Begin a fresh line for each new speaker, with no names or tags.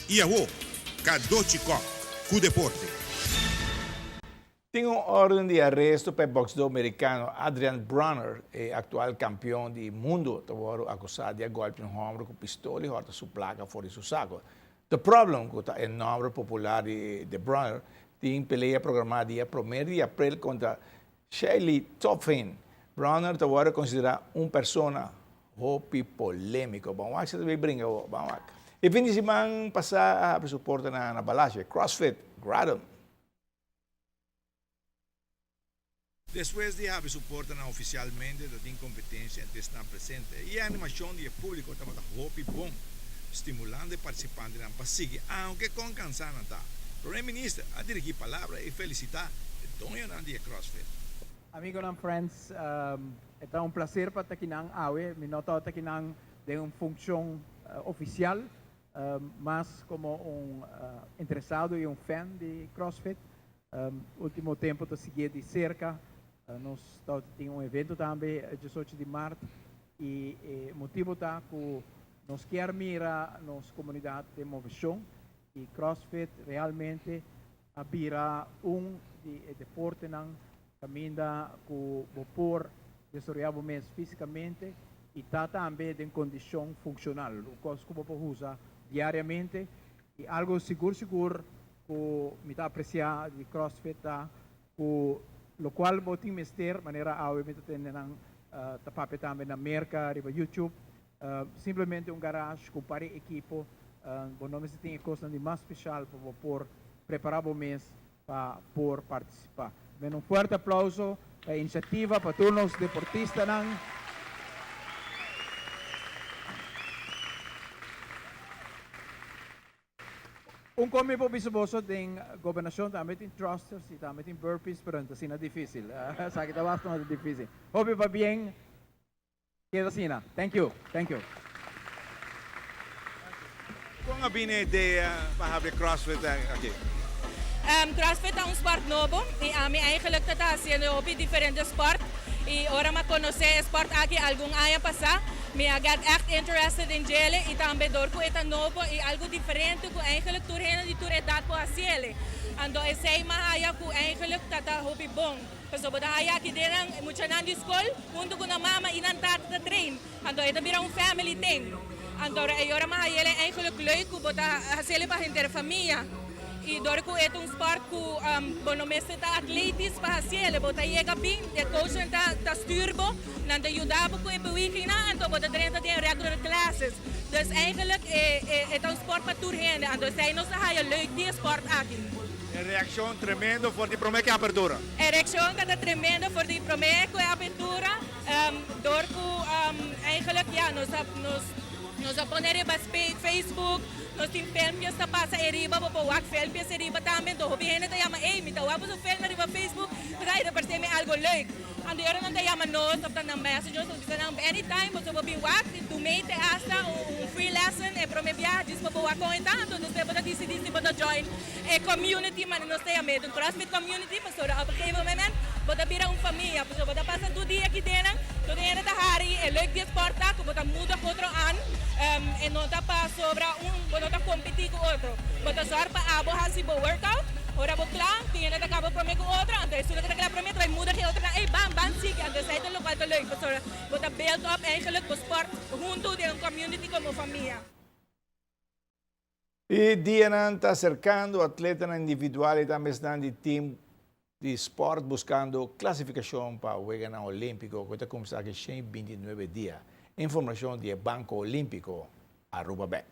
E a Kadochikok, cu deporte.
Tem ordem de arresto para o boxeador americano Adrian Bronner, atual campeão do mundo, estava acusado de golpe no ombro com pistola e rota sua placa fora de seu saco. O problema é o nome popular de Bronner tem peleia programada dia 1 de abril contra Shelley Toffin. Bronner estava considerado uma pessoa hopi polêmico. Vamos ver se ele brinca. Vamos ver. E fim de semana passar a suporte na balagem, CrossFit, Gradum.
Después de haber soporte oficialmente da incompetência de estar presente, e a animação do público estava hopi bom, estimulando o participante a seguir, aunque com cansança. O primeiro-ministro a dirigir palavra e felicitar o dono de CrossFit.
Amigos and friends, é um prazer para estar aqui na AWE. Me nota aqui de uma função oficial, mas como interessado e fã de CrossFit. Último tempo estou seguindo de cerca. Nós temos evento também, 18 de Maart, e o motivo está que nós queremos mirar nossa comunidade de movição, e CrossFit realmente abrirá deporte que caminha com o por desarrollar fisicamente e está também em condição funcional, o que você pode usar diariamente, e algo seguro que me está apreciando de CrossFit, lo qual boting mister maneira awe me tenang tapape também na merca riba YouTube, simplesmente garage com pare equipo, não me tem coisa de mais especial para por preparar o mês para por participar. Um forte aplauso para a iniciativa para todos os deportistas. Come po bisoboso din gobernasyon damit in thrusters y damit in burpees, pero ito sina difícil. Sakit awas na difícil. Hope pa bien. Queda sina. Thank you. Thank you.
Kung a ideia para haver CrossFit aqui?
CrossFit é sport novo e a mim eigenlijk está haciendo diferente sport e ora ma conhecer sport aqui algum ano passado. Me get echt interested in jelen e também door ko eta novo e algo diferente ko eigenlijk turhena di turedat po asiele. Ando e sei mahaya ko eigenlijk tata hobby bong. Paso boda haya ki derang mucha nan di school, mundo ko na mama inan tata train. Ando eta bira un family thing. Ando e ora mahayele eigenlijk leuk ko boda hasele pa hinter familia. E door ko etong sport ko bonomeste ta atletis pa hasiele bota yega bing de coach ta sturbo nan de judabo ko beweging na ando bota drenta de regular classes. Dus eigenlijk etong sport pa turhende ando sai no sa haya leuk die sport aqui.
Reação tremendo por de promessa abertura.
Reação cada tremendo por de promessa abertura. Door ko eigenlijk ja nos aboneren bij Facebook. Nós temos filmes que passa eriba, para o filmes eriba também. Então, o bem é que chama, ei, me dá o filme eriba Facebook, mas aí depois tem algo leuk. Ando eu não chama nós, opta na messages, opta anytime, você pode vir aqui, tu meite hasta free lesson, é para me viajar, diz para o então, então você pode decidir se pode join a community, mas nós temos um CrossFit community, mas sobre o gegeven moment, pode vir uma família, você pode passar todo dia aqui dentro, todo dia da hari, é leuk de esporta, que pode mudar com outro ano, e não está para sobre pode competir com outro, pode usar para abo hasi bo workout. Ora vou lá, tinha que acabar para mim com outra, então isso que aquela para mim vai mudar que outra, ei bam sigue, então sai do local do leuk, pessoal, bota build up eigenlijk o sport junto de uma community como família.
E dia está cercando atleta individual e também estão de time de sport buscando classificação para o Juegos Olímpicos, que está começando em 29 dias. Informação do Banco Olímpico, Aruba.